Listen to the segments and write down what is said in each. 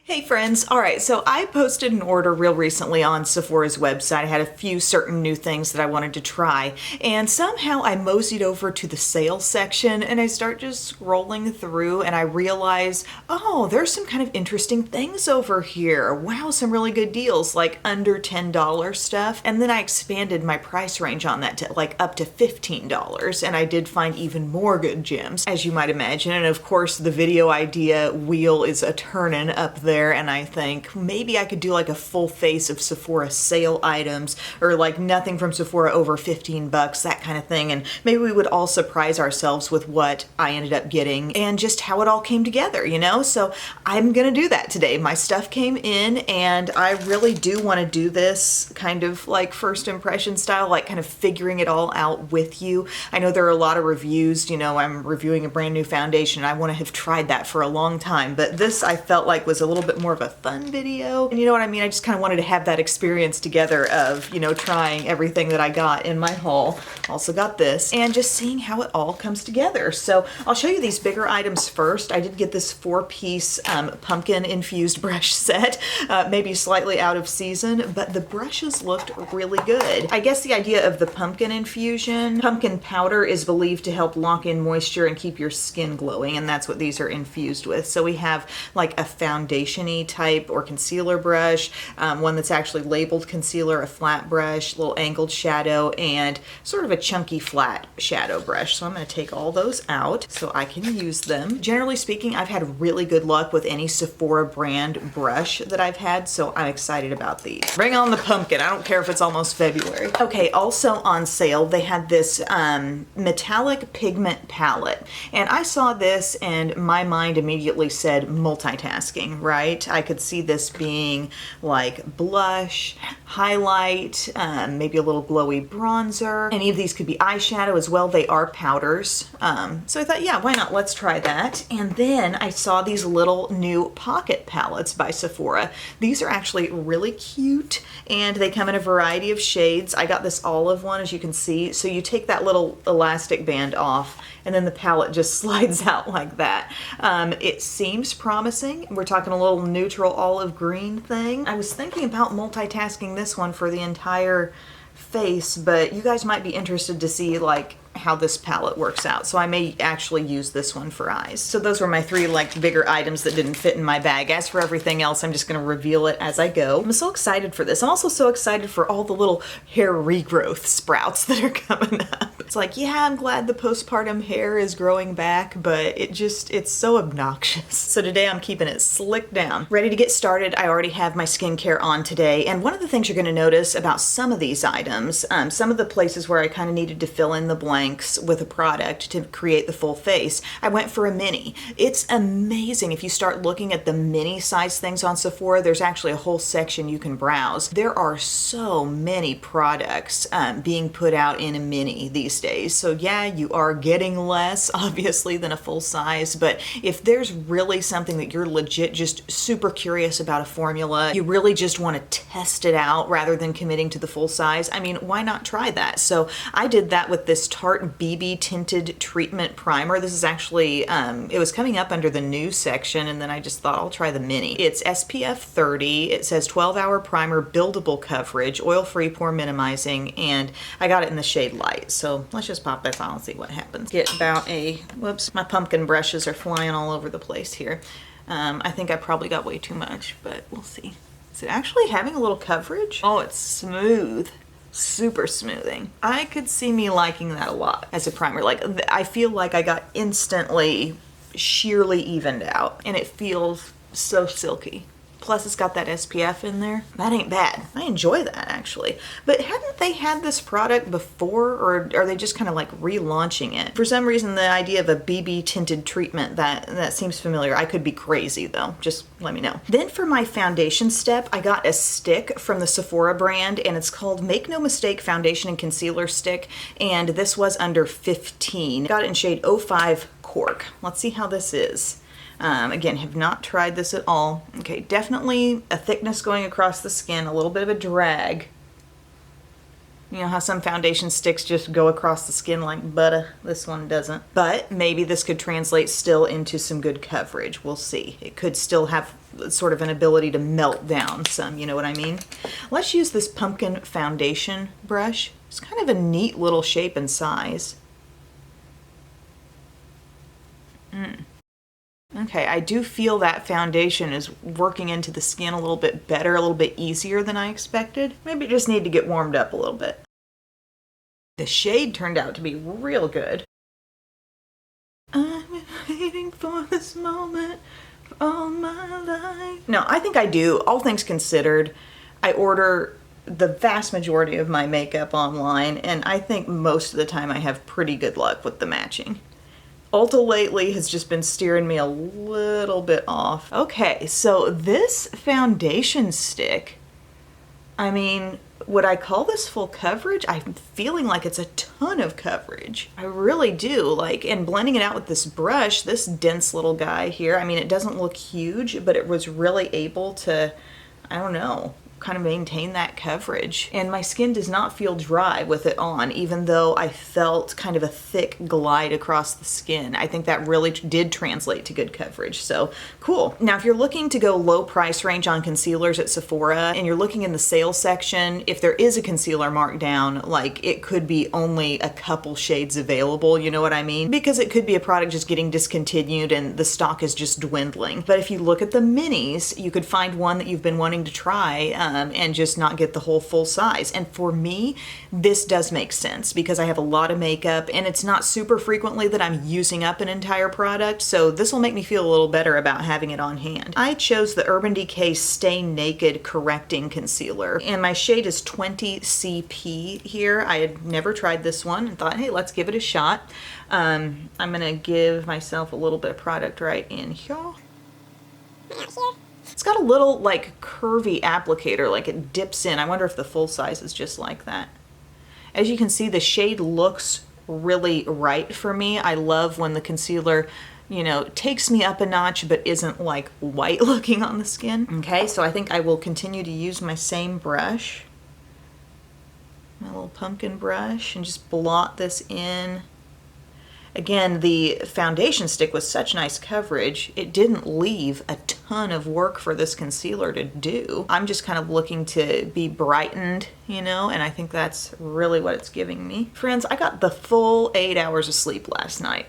Hey friends, alright, so I posted an order real recently on Sephora's website. I had a few certain new things that I wanted to try, and somehow I moseyed over to the sales section and I start just scrolling through and I realize, oh, there's some kind of interesting things over here. Wow, some really good deals, like under $10 stuff. And then I expanded my price range on that to like up to $15, and I did find even more good gems, as you might imagine. And of course, the video idea wheel is a turning up there. And I think maybe I could do like a full face of Sephora sale items, or like nothing from Sephora over 15 bucks, that kind of thing. And maybe we would all surprise ourselves with what I ended up getting and just how it all came together, you know? So I'm gonna do that today. My stuff came in and I really do want to do this kind of like first impression style, like kind of figuring it all out with you. I know there are a lot of reviews, you know, I'm reviewing a brand new foundation. I want to have tried that for a long time, but this I felt like was a little bit more of a fun video. And you know what I mean? I just kind of wanted to have that experience together of, you know, trying everything that I got in my haul. Also got this, and just seeing how it all comes together. So I'll show you these bigger items first. I did get this 4-piece pumpkin infused brush set, maybe slightly out of season, but the brushes looked really good. I guess the idea of the pumpkin infusion, pumpkin powder is believed to help lock in moisture and keep your skin glowing, and that's what these are infused with. So we have like a foundation-y type or concealer brush, one that's actually labeled concealer, a flat brush, little angled shadow, and sort of a chunky flat shadow brush. So I'm going to take all those out so I can use them. Generally speaking, I've had really good luck with any Sephora brand brush that I've had, so I'm excited about these. Bring on the pumpkin. I don't care if it's almost February. Okay, also on sale, they had this metallic pigment palette, and I saw this and my mind immediately said multitasking, right? I could see this being like blush, highlight, maybe a little glowy bronzer. Any of these could be eyeshadow as well. They are powders. So I thought, yeah, why not? Let's try that. And then I saw these little new pocket palettes by Sephora. These are actually really cute, and they come in a variety of shades. I got this olive one, as you can see. So you take that little elastic band off, and then the palette just slides out like that. It seems promising. We're talking a little neutral olive green thing. I was thinking about multitasking this one for the entire face, but you guys might be interested to see like how this palette works out. So I may actually use this one for eyes. So those were my 3 like bigger items that didn't fit in my bag. As for everything else, I'm just gonna reveal it as I go. I'm so excited for this. I'm also so excited for all the little hair regrowth sprouts that are coming up. It's like, yeah, I'm glad the postpartum hair is growing back, but it's so obnoxious. So today I'm keeping it slicked down. Ready to get started. I already have my skincare on today. And one of the things you're gonna notice about some of these items, some of the places where I kind of needed to fill in the blanks with a product to create the full face, I went for a mini. It's amazing. If you start looking at the mini size things on Sephora, there's actually a whole section you can browse. There are so many products being put out in a mini these days. So yeah, you are getting less obviously than a full size, but if there's really something that you're legit just super curious about a formula, you really just want to test it out rather than committing to the full size, I mean, why not try that? So I did that with this Tarte BB Tinted Treatment Primer. This is actually, it was coming up under the new section, and then I just thought I'll try the mini. It's SPF 30. It says 12-hour primer, buildable coverage, oil-free, pore minimizing, and I got it in the shade light. So let's just pop this on and see what happens. Get about whoops, my pumpkin brushes are flying all over the place here. I think I probably got way too much, but we'll see. Is it actually having a little coverage? Oh, it's smooth. Super smoothing. I could see me liking that a lot as a primer. Like, I feel like I got instantly sheerly evened out, and it feels so silky. Plus it's got that SPF in there. That ain't bad. I enjoy that actually. But hadn't they had this product before, or are they just kind of like relaunching it? For some reason the idea of a BB tinted treatment, that seems familiar. I could be crazy though. Just let me know. Then for my foundation step, I got a stick from the Sephora brand, and it's called Make No Mistake Foundation and Concealer Stick, and this was under 15. Got it in shade 05 Cork. Let's see how this is. Again, have not tried this at all. Okay, definitely a thickness going across the skin, a little bit of a drag. You know how some foundation sticks just go across the skin like butter? This one doesn't. But maybe this could translate still into some good coverage. We'll see. It could still have sort of an ability to melt down some, you know what I mean? Let's use this pumpkin foundation brush. It's kind of a neat little shape and size. Okay, I do feel that foundation is working into the skin a little bit better, a little bit easier than I expected. Maybe it just need to get warmed up a little bit. The shade turned out to be real good. I've been waiting for this moment for all my life. No, I think I do. All things considered, I order the vast majority of my makeup online, and I think most of the time I have pretty good luck with the matching. Ulta lately has just been steering me a little bit off. Okay, so this foundation stick, I mean, would I call this full coverage? I'm feeling like it's a ton of coverage. I really do. Like, and blending it out with this brush, this dense little guy here, I mean, it doesn't look huge, but it was really able to, I don't know, kind of maintain that coverage. And my skin does not feel dry with it on, even though I felt kind of a thick glide across the skin. I think that really did translate to good coverage. So cool. Now, if you're looking to go low price range on concealers at Sephora and you're looking in the sales section, if there is a concealer marked down, like it could be only a couple shades available, you know what I mean? Because it could be a product just getting discontinued and the stock is just dwindling. But if you look at the minis, you could find one that you've been wanting to try and just not get the whole full size. And for me, this does make sense because I have a lot of makeup and it's not super frequently that I'm using up an entire product, so this will make me feel a little better about having it on hand. I chose the Urban Decay Stay Naked Correcting Concealer, and my shade is 20 CP here. I had never tried this one and thought, hey, let's give it a shot. I'm gonna give myself a little bit of product right in here. It's got a little like curvy applicator, like it dips in. I wonder if the full size is just like that. As you can see, the shade looks really right for me. I love when the concealer, you know, takes me up a notch but isn't like white looking on the skin. Okay, so I think I will continue to use my same brush, my little pumpkin brush, and just blot this in. Again, the foundation stick was such nice coverage, it didn't leave a ton of work for this concealer to do. I'm just kind of looking to be brightened, you know, and I think that's really what it's giving me. Friends, I got the full 8 hours of sleep last night.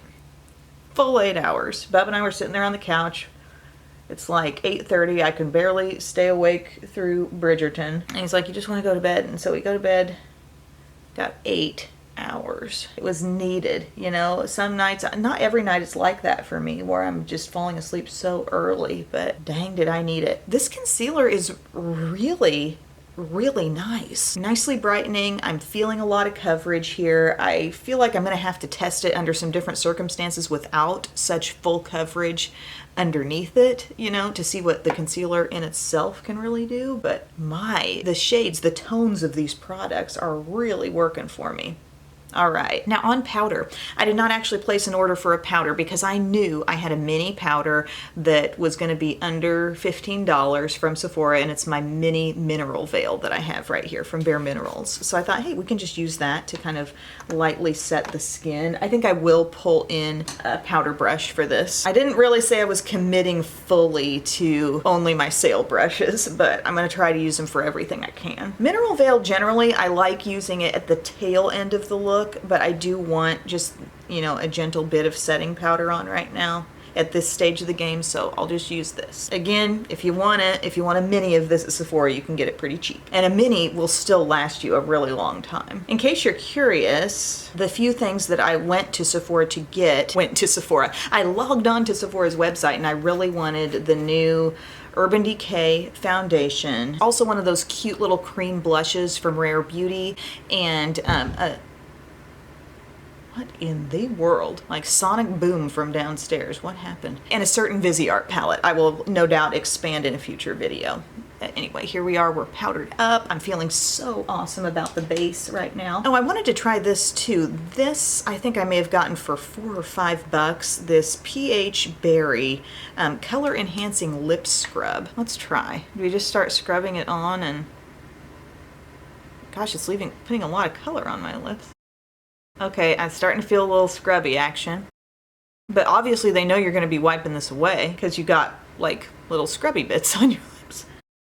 Full 8 hours. Bub and I were sitting there on the couch. It's like 8:30. I can barely stay awake through Bridgerton. And he's like, you just want to go to bed? And so we go to bed. Got 8 hours. It was needed, you know. Some nights, not every night it's like that for me where I'm just falling asleep so early, but dang did I need it. This concealer is really nice. Nicely brightening. I'm feeling a lot of coverage here. I feel like I'm going to have to test it under some different circumstances without such full coverage underneath it, you know, to see what the concealer in itself can really do. But the shades, the tones of these products are really working for me. All right, now on powder. I did not actually place an order for a powder because I knew I had a mini powder that was going to be under $15 from Sephora, and it's my mini mineral veil that I have right here from Bare Minerals. So I thought, hey, we can just use that to kind of lightly set the skin. I think I will pull in a powder brush for this. I didn't really say I was committing fully to only my sale brushes, but I'm going to try to use them for everything I can. Mineral veil, generally, I like using it at the tail end of the look, but I do want just, you know, a gentle bit of setting powder on right now at this stage of the game, so I'll just use this. Again, if you want a mini of this at Sephora, you can get it pretty cheap. And a mini will still last you a really long time. In case you're curious, the few things that I went to Sephora to get, I logged on to Sephora's website and I really wanted the new Urban Decay foundation. Also one of those cute little cream blushes from Rare Beauty, and what in the world? Like sonic boom from downstairs. What happened? And a certain Viseart palette. I will no doubt expand in a future video. Anyway, here we are. We're powdered up. I'm feeling so awesome about the base right now. Oh, I wanted to try this too. This, I think I may have gotten for $4 or $5. This pH Berry Color Enhancing Lip Scrub. Let's try. Do we just start scrubbing it on and... Gosh, it's putting a lot of color on my lips. Okay, I'm starting to feel a little scrubby action. But obviously they know you're going to be wiping this away because you got like little scrubby bits on your lips.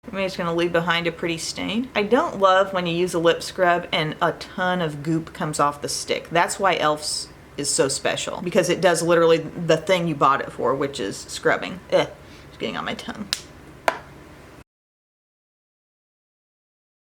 I'm just going to leave behind a pretty stain. I don't love when you use a lip scrub and a ton of goop comes off the stick. That's why e.l.f.'s is so special, because it does literally the thing you bought it for, which is scrubbing. Ugh, it's getting on my tongue.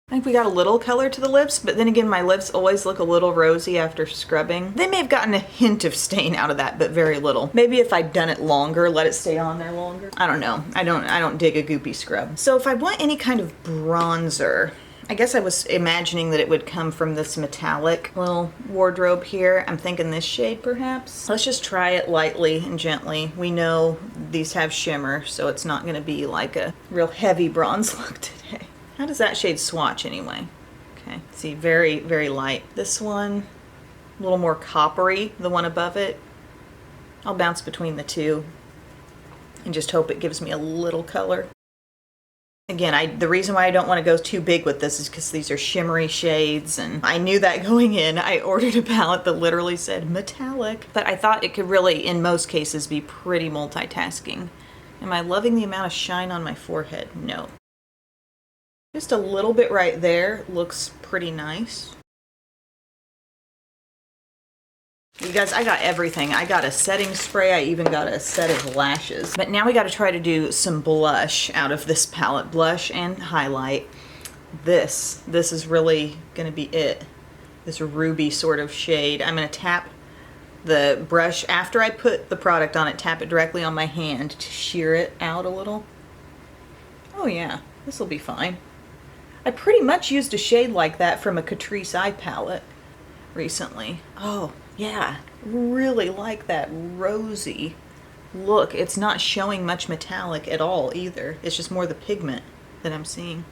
I think we got a little color to the lips, but then again, my lips always look a little rosy after scrubbing. They may have gotten a hint of stain out of that, but very little. Maybe if I'd done it longer, let it stay on there longer. I don't know. I don't dig a goopy scrub. So if I want any kind of bronzer, I guess I was imagining that it would come from this metallic little wardrobe here. I'm thinking this shade perhaps. Let's just try it lightly and gently. We know these have shimmer, so it's not gonna be like a real heavy bronze look today. How does that shade swatch anyway? Okay, see, very, very light. This one, a little more coppery, the one above it. I'll bounce between the two and just hope it gives me a little color. Again, the reason why I don't want to go too big with this is because these are shimmery shades, and I knew that going in. I ordered a palette that literally said metallic, but I thought it could really, in most cases, be pretty multitasking. Am I loving the amount of shine on my forehead? No. Just a little bit right there looks pretty nice. You guys, I got everything. I got a setting spray. I even got a set of lashes. But now we got to try to do some blush out of this palette. Blush and highlight. This is really going to be it. This ruby sort of shade. I'm going to tap the brush after I put the product on it, tap it directly on my hand to sheer it out a little. Oh yeah, this will be fine. I pretty much used a shade like that from a Catrice eye palette recently. Oh, yeah. Really like that rosy look. It's not showing much metallic at all either. It's just more the pigment that I'm seeing.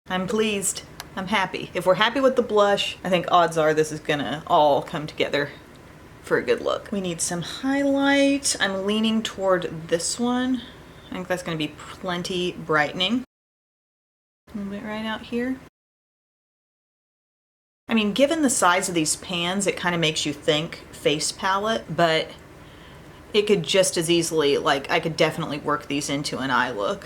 I'm pleased. I'm happy. If we're happy with the blush, I think odds are this is gonna all come together for a good look. We need some highlight. I'm leaning toward this one. I think that's going to be plenty brightening. A little bit right out here. I mean, given the size of these pans, it kind of makes you think face palette, but it could just as easily, like, I could definitely work these into an eye look.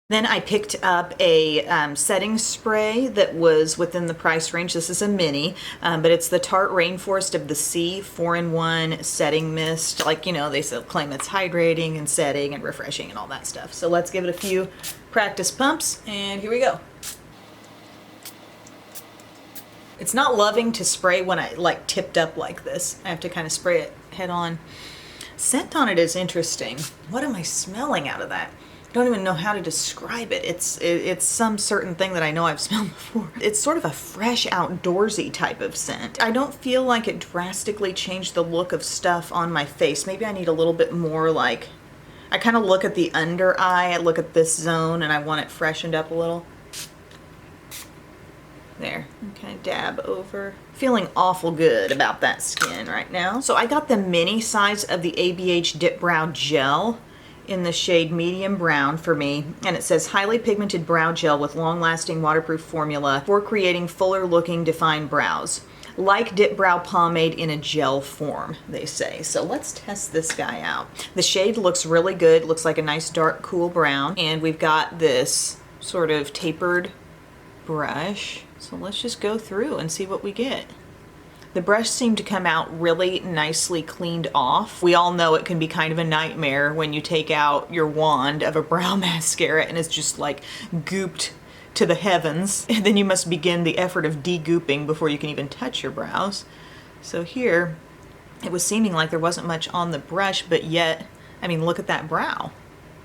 Then I picked up a setting spray that was within the price range. This is a mini, but it's the Tarte Rainforest of the Sea 4-in-1 setting mist. Like, you know, they claim it's hydrating and setting and refreshing and all that stuff. So let's give it a few practice pumps, and here we go. It's not loving to spray when I like tipped up like this. I have to kind of spray it head on. Scent on it is interesting. What am I smelling out of that? I don't even know how to describe it. It's some certain thing that I know I've smelled before. It's sort of a fresh, outdoorsy type of scent. I don't feel like it drastically changed the look of stuff on my face. Maybe I need a little bit more, like, I kind of look at the under eye, I look at this zone, and I want it freshened up a little. There, okay, dab over. Feeling awful good about that skin right now. So I got the mini size of the ABH Dip Brow Gel in the shade medium brown for me, and it says highly pigmented brow gel with long-lasting waterproof formula for creating fuller looking defined brows, like dip brow pomade in a gel form, they say. So let's test this guy out. The shade looks really good, looks like a nice dark cool brown, and we've got this sort of tapered brush, so let's just go through and see what we get. The brush seemed to come out really nicely cleaned off. We all know it can be kind of a nightmare when you take out your wand of a brow mascara and it's just like gooped to the heavens. And then you must begin the effort of de-gooping before you can even touch your brows. So here, it was seeming like there wasn't much on the brush, but yet, I mean, look at that brow.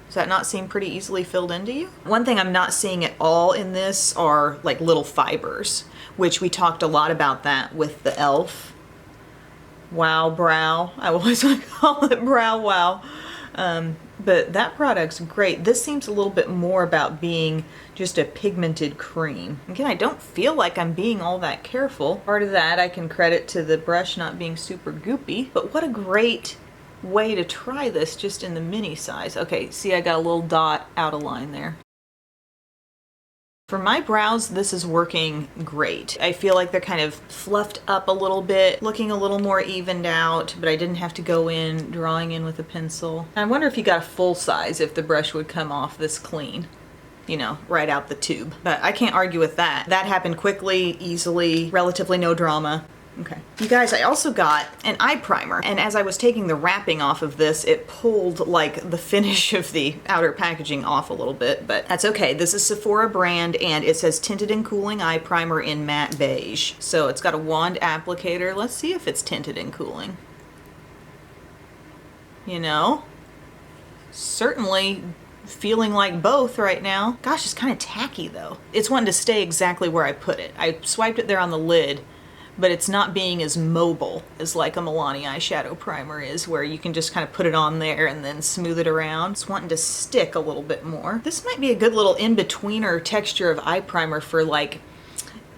Does that not seem pretty easily filled into you? One thing I'm not seeing at all in this are like little fibers, which we talked a lot about that with the e.l.f. Wow Brow. I always want to call it Brow Wow. But that product's great. This seems a little bit more about being just a pigmented cream. Again, I don't feel like I'm being all that careful. Part of that I can credit to the brush not being super goopy, but what a great way to try this just in the mini size. Okay, see, I got a little dot out of line there. For my brows, this is working great. I feel like they're kind of fluffed up a little bit, looking a little more evened out, but I didn't have to go in drawing in with a pencil. I wonder if you got a full size, if the brush would come off this clean, you know, right out the tube. But I can't argue with that. That happened quickly, easily, relatively no drama. Okay. You guys, I also got an eye primer, and as I was taking the wrapping off of this, it pulled like the finish of the outer packaging off a little bit, but that's okay. This is Sephora brand, and it says Tinted and Cooling Eye Primer in Matte Beige. So it's got a wand applicator. Let's see if it's tinted and cooling. You know, certainly feeling like both right now. Gosh, it's kind of tacky though. It's wanting to stay exactly where I put it. I swiped it there on the lid, but it's not being as mobile as like a Milani eyeshadow primer is, where you can just kind of put it on there and then smooth it around. It's wanting to stick a little bit more. This might be a good little in-betweener texture of eye primer for like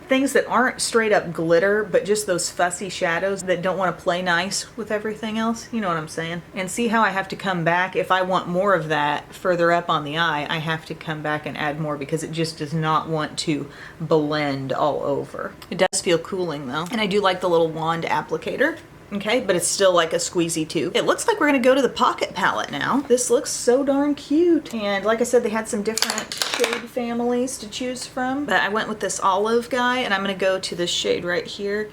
things that aren't straight up glitter, but just those fussy shadows that don't want to play nice with everything else. You know what I'm saying? And see how I have to come back? If I want more of that further up on the eye, I have to come back and add more because it just does not want to blend all over. It does feel cooling though. And I do like the little wand applicator. Okay, but it's still like a squeezy tube. It looks like we're gonna go to the Pocket palette now. This looks so darn cute. And like I said, they had some different shade families to choose from, but I went with this olive guy, and I'm gonna go to this shade right here,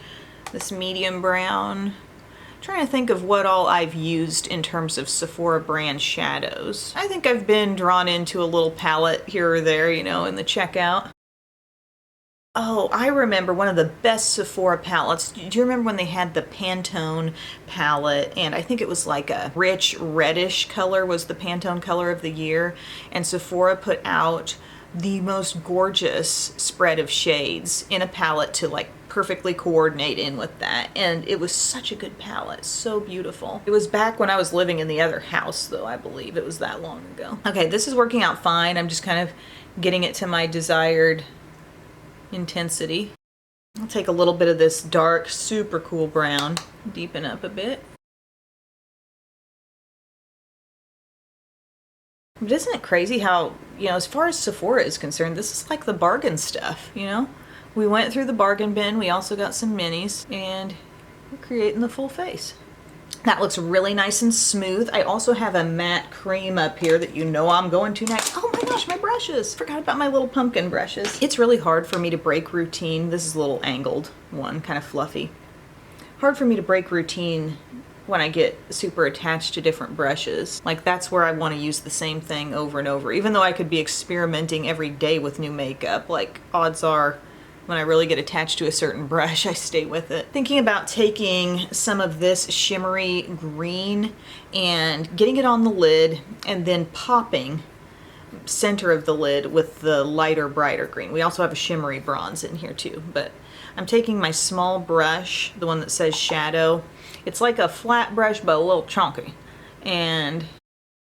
this medium brown. I'm trying to think of what all I've used in terms of Sephora brand shadows. I think I've been drawn into a little palette here or there, you know, in the checkout. Oh, I remember one of the best Sephora palettes. Do you remember when they had the Pantone palette? And I think it was like a rich reddish color was the Pantone color of the year. And Sephora put out the most gorgeous spread of shades in a palette to like perfectly coordinate in with that. And it was such a good palette, so beautiful. It was back when I was living in the other house though, I believe. It was that long ago. Okay, this is working out fine. I'm just kind of getting it to my desired intensity. I'll take a little bit of this dark, super cool brown, deepen up a bit. But isn't it crazy how, you know, as far as Sephora is concerned, this is like the bargain stuff, you know? We went through the bargain bin, we also got some minis, and we're creating the full face. That looks really nice and smooth. I also have a matte cream up here that you know I'm going to next. Oh my gosh, my brushes. Forgot about my little pumpkin brushes. It's really hard for me to break routine. This is a little angled one, kind of fluffy. Hard for me to break routine when I get super attached to different brushes. Like that's where I want to use the same thing over and over. Even though I could be experimenting every day with new makeup, like odds are when I really get attached to a certain brush, I stay with it. Thinking about taking some of this shimmery green and getting it on the lid and then popping center of the lid with the lighter, brighter green. We also have a shimmery bronze in here too, but I'm taking my small brush, the one that says shadow. It's like a flat brush, but a little chunky. And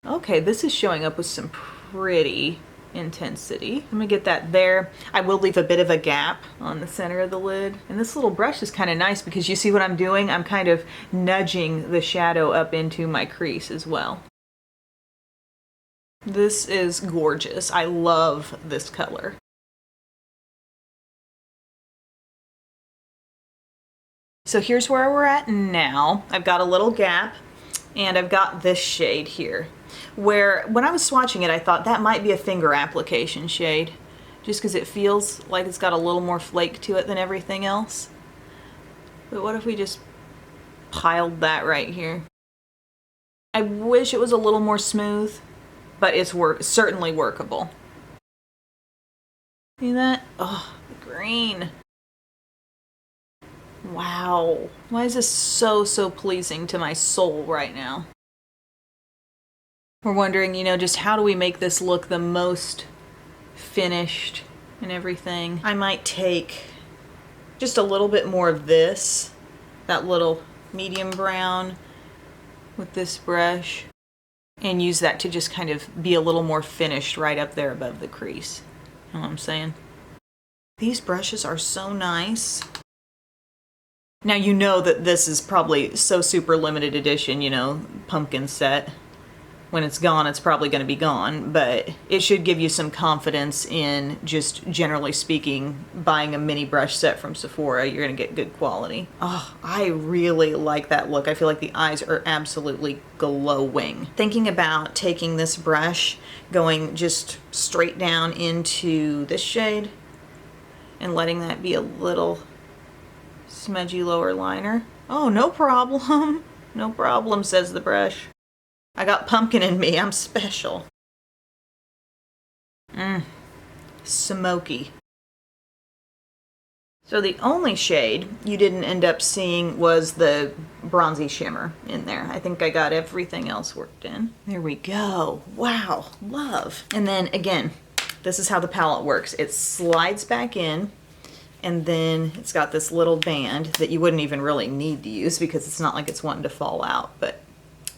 okay, this is showing up with some pretty intensity. I'm gonna get that there. I will leave a bit of a gap on the center of the lid. And this little brush is kind of nice because you see what I'm doing? I'm kind of nudging the shadow up into my crease as well. This is gorgeous. I love this color. So here's where we're at now. I've got a little gap and I've got this shade here, where when I was swatching it, I thought that might be a finger application shade, just because it feels like it's got a little more flake to it than everything else. But what if we just piled that right here? I wish it was a little more smooth, but it's certainly workable. See that? Oh, the green. Wow. Why is this so pleasing to my soul right now? We're wondering, you know, just how do we make this look the most finished and everything. I might take just a little bit more of this, that little medium brown with this brush, and use that to just kind of be a little more finished right up there above the crease. You know what I'm saying? These brushes are so nice. Now you know that this is probably so super limited edition, you know, pumpkin set. When it's gone, it's probably going to be gone, but it should give you some confidence in, just generally speaking, buying a mini brush set from Sephora. You're going to get good quality. Oh, I really like that look. I feel like the eyes are absolutely glowing. Thinking about taking this brush, going just straight down into this shade, and letting that be a little smudgy lower liner. Oh, no problem. No problem, says the brush. I got pumpkin in me. I'm special. Smoky. So the only shade you didn't end up seeing was the bronzy shimmer in there. I think I got everything else worked in. There we go. Wow, love. And then again, this is how the palette works. It slides back in, and then it's got this little band that you wouldn't even really need to use because it's not like it's wanting to fall out, but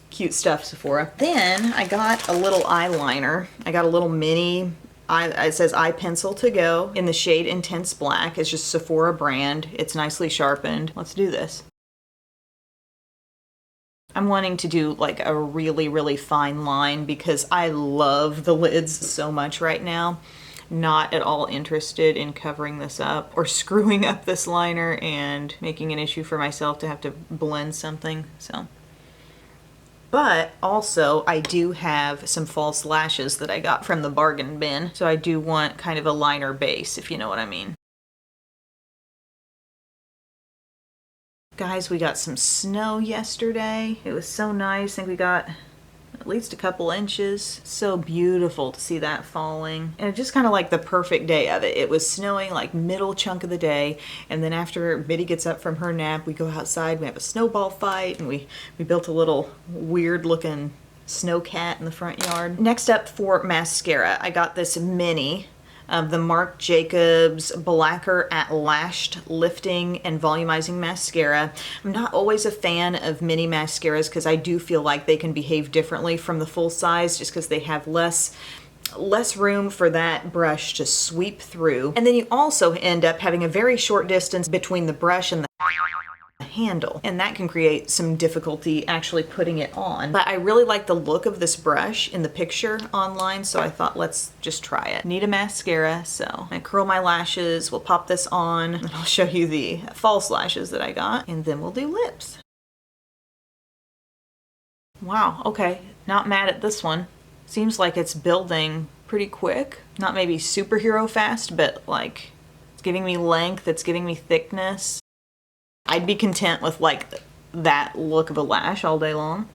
cute stuff, Sephora. Then I got a little eyeliner. I got a little mini, it says eye pencil to go in the shade Intense Black. It's just Sephora brand. It's nicely sharpened. Let's do this. I'm wanting to do like a really, really fine line because I love the lids so much right now. Not at all interested in covering this up or screwing up this liner and making an issue for myself to have to blend something, so. But also, I do have some false lashes that I got from the bargain bin, so I do want kind of a liner base, if you know what I mean. Guys, we got some snow yesterday. It was so nice. I think we got at least a couple inches. So beautiful to see that falling. And just kind of like the perfect day of it. It was snowing like middle chunk of the day, and then after Biddy gets up from her nap, we go outside, we have a snowball fight, and we built a little weird looking snow cat in the front yard. Next up for mascara, I got this mini of the Marc Jacobs Blacker at Lashed Lifting and Volumizing Mascara. I'm not always a fan of mini mascaras because I do feel like they can behave differently from the full size just because they have less room for that brush to sweep through. And then you also end up having a very short distance between the brush and the handle, and that can create some difficulty actually putting it on. But I really like the look of this brush in the picture online, so I thought let's just try it. Need a mascara, so I curl my lashes, we'll pop this on, and I'll show you the false lashes that I got, and then we'll do lips. Wow, okay, not mad at this one. Seems like it's building pretty quick. Not maybe superhero fast, but like it's giving me length, it's giving me thickness. I'd be content with like that look of a lash all day long.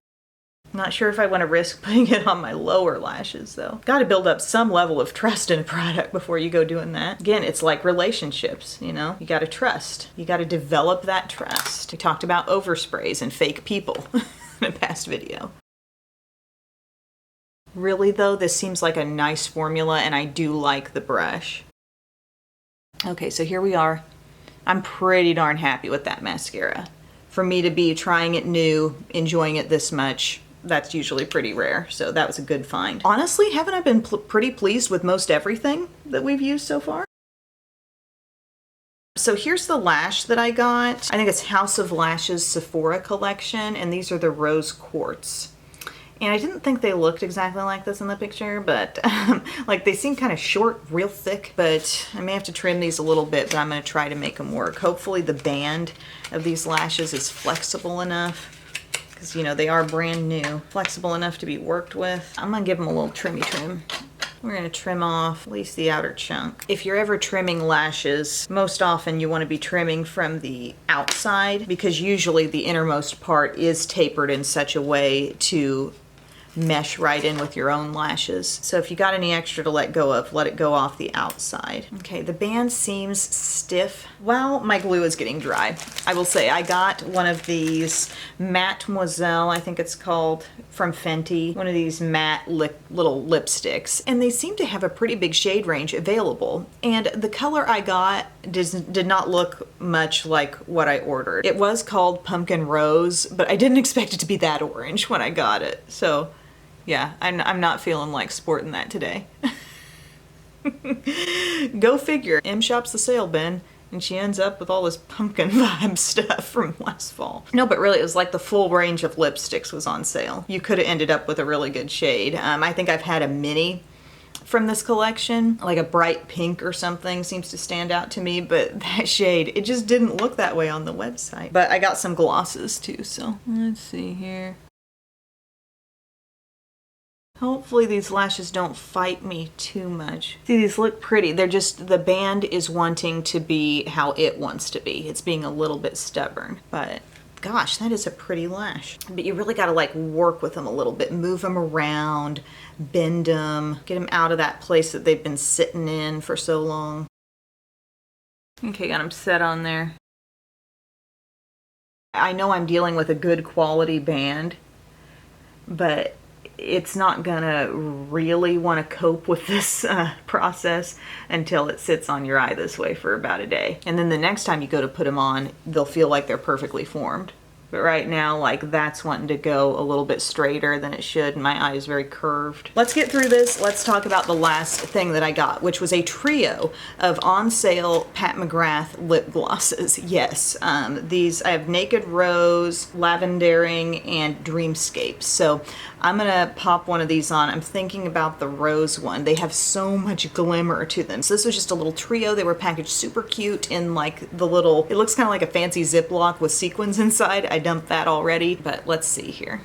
Not sure if I want to risk putting it on my lower lashes though. Got to build up some level of trust in a product before you go doing that. Again, it's like relationships, you know? You got to trust. You got to develop that trust. We talked about oversprays and fake people in a past video. Really though, this seems like a nice formula and I do like the brush. Okay, so here we are. I'm pretty darn happy with that mascara. For me to be trying it new, enjoying it this much, that's usually pretty rare, so that was a good find. Honestly, haven't I been pretty pleased with most everything that we've used so far? So here's the lash that I got. I think it's House of Lashes Sephora collection, and these are the rose quartz. And I didn't think they looked exactly like this in the picture, but like they seem kind of short, real thick, but I may have to trim these a little bit, but I'm going to try to make them work. Hopefully the band of these lashes is flexible enough, because you know, they are brand new. Flexible enough to be worked with. I'm going to give them a little trimmy trim. We're going to trim off at least the outer chunk. If you're ever trimming lashes, most often you want to be trimming from the outside, because usually the innermost part is tapered in such a way to mesh right in with your own lashes. So if you got any extra to let go of, let it go off the outside. Okay, the band seems stiff. Well, my glue is getting dry. I will say I got one of these Mademoiselle, I think it's called, from Fenty. One of these matte little lipsticks. And they seem to have a pretty big shade range available. And the color I got did not look much like what I ordered. It was called Pumpkin Rose, but I didn't expect it to be that orange when I got it. So yeah, I'm not feeling like sporting that today. Go figure. M Shop's the sale bin. And she ends up with all this pumpkin vibe stuff from last fall. No, but really it was like the full range of lipsticks was on sale. You could have ended up with a really good shade. I think I've had a mini from this collection, like a bright pink or something seems to stand out to me, but that shade, it just didn't look that way on the website. But I got some glosses too, so let's see here. Hopefully these lashes don't fight me too much. See, these look pretty. They're just, the band is wanting to be how it wants to be. It's being a little bit stubborn, but gosh, that is a pretty lash. But you really gotta like work with them a little bit, move them around, bend them, get them out of that place that they've been sitting in for so long. Okay, got them set on there. I know I'm dealing with a good quality band, but it's not gonna really want to cope with this process until it sits on your eye this way for about a day. And then the next time you go to put them on, they'll feel like they're perfectly formed. But right now, like, that's wanting to go a little bit straighter than it should, and my eye is very curved. Let's get through this. Let's talk about the last thing that I got, which was a trio of on sale Pat McGrath lip glosses. Yes, these, I have Naked Rose, Lavendering, and Dreamscape. So I'm gonna pop one of these on. I'm thinking about the rose one. They have so much glimmer to them. So this was just a little trio. They were packaged super cute in like the little, it looks kind of like a fancy Ziploc with sequins inside. I dumped that already, but let's see here.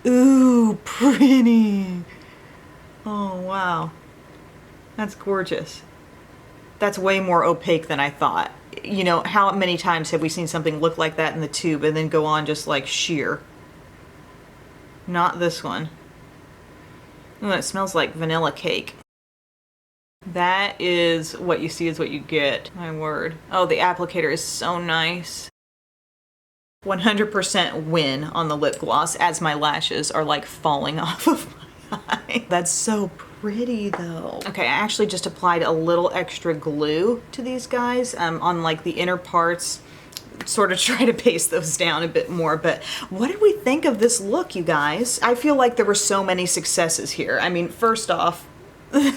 Ooh, pretty. Oh, wow. That's gorgeous. That's way more opaque than I thought. You know, how many times have we seen something look like that in the tube and then go on just like sheer? Not this one. Ooh, it smells like vanilla cake. That is what you see is what you get. My word. Oh, the applicator is so nice. 100% win on the lip gloss as my lashes are like falling off of my eye. That's so pretty though. Okay, I actually just applied a little extra glue to these guys on like the inner parts, sort of try to paste those down a bit more. But what did we think of this look, you guys? I feel like there were so many successes here. I mean, first off,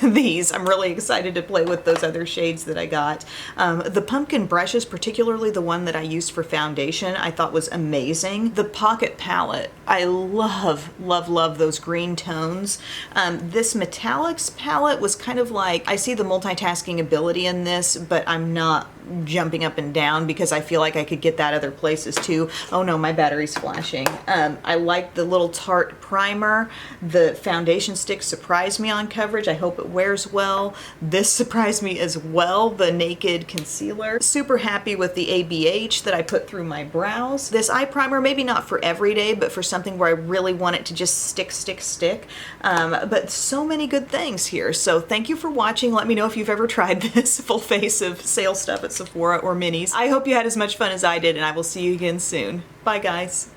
these, I'm really excited to play with those other shades that I got. The pumpkin brushes, particularly the one that I used for foundation, I thought was amazing. The pocket palette, I love, love, love those green tones. This metallics palette was kind of like, I see the multitasking ability in this, but I'm not jumping up and down because I feel like I could get that other places too. Oh no, my battery's flashing. I like the little Tarte primer. The foundation stick surprised me on coverage. I hope it wears well. This surprised me as well, the Naked concealer. Super happy with the ABH that I put through my brows. This eye primer, maybe not for every day, but for something where I really want it to just stick. But so many good things here. So thank you for watching. Let me know if you've ever tried this full face of sale stuff at Sephora or minis. I hope you had as much fun as I did, and I will see you again soon. Bye, guys.